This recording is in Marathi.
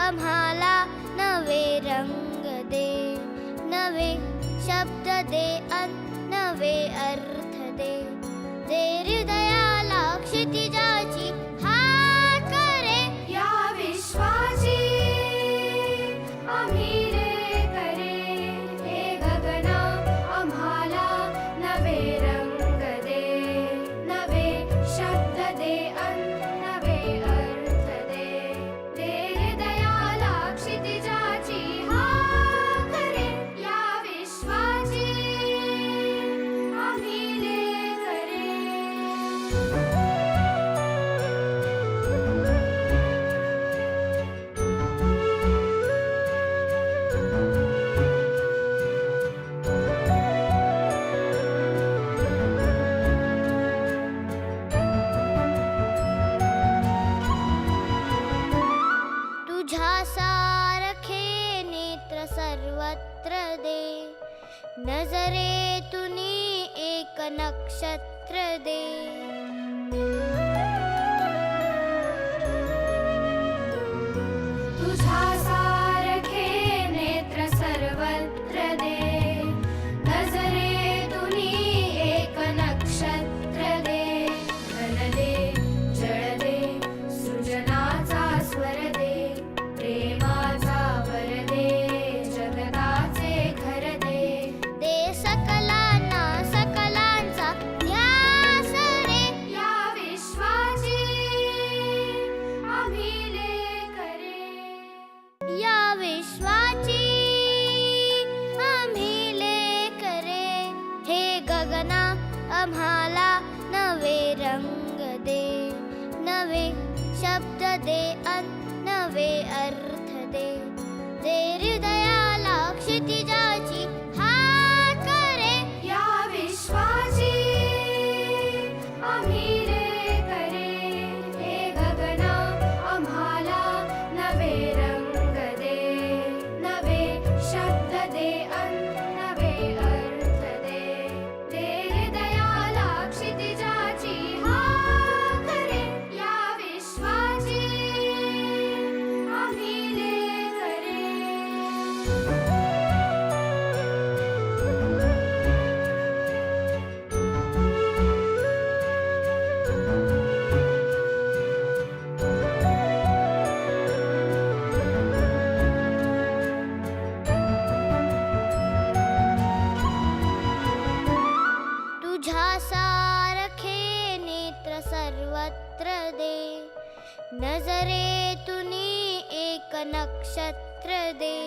आम्हाला नवे रंग दे, नवे शब्द दे अन नवे अर्थ दे. दे हृदयाला क्षितिजाची हाक रे, या विश्वाची आम्ही लेकरे. हे गगना आम्हाला नवे रंग दे, नवे शब्द दे अन नवे अर्थ दे. दे हृदयाला क्षितिजाची हाक रे, या विश्वाची आम्ही लेकरे. तुझ्या सारखे नेत्र सर्वत्र दे, नजरेतुनी एक नक्षत्र दे. तुझ्या सारखे नेत्र सर्वत्र दे, नजरेतुनी एक नक्षत्र दे. धन दे, जळ दे, सृजनाचा स्वर दे, प्रेमाचा वर दे, जगताचे घर दे. दे सकलांना सकलांचा ध्यास रे, या विश्वाची आम्ही लेकरे. या विश्वाची आम्ही लेकरे. हे गगना आम्हाला नवे रंग दे, नवे शब्द दे अन नवे अर्थ दे. दे हृदयाला क्षितिजाची हाक रे, या विश्वाची आम्ही लेकरे. हे गगना आम्हाला नवे रंग दे, नवे शब्द दे अन नवे अर्थ दे. दे हृदयाला क्षितिजाची हाक रे, या विश्वाची आम्ही लेकरे. तुझ्या सारखे नेत्र सर्वत्र दे, नजरेतुनी एक नक्षत्र दे.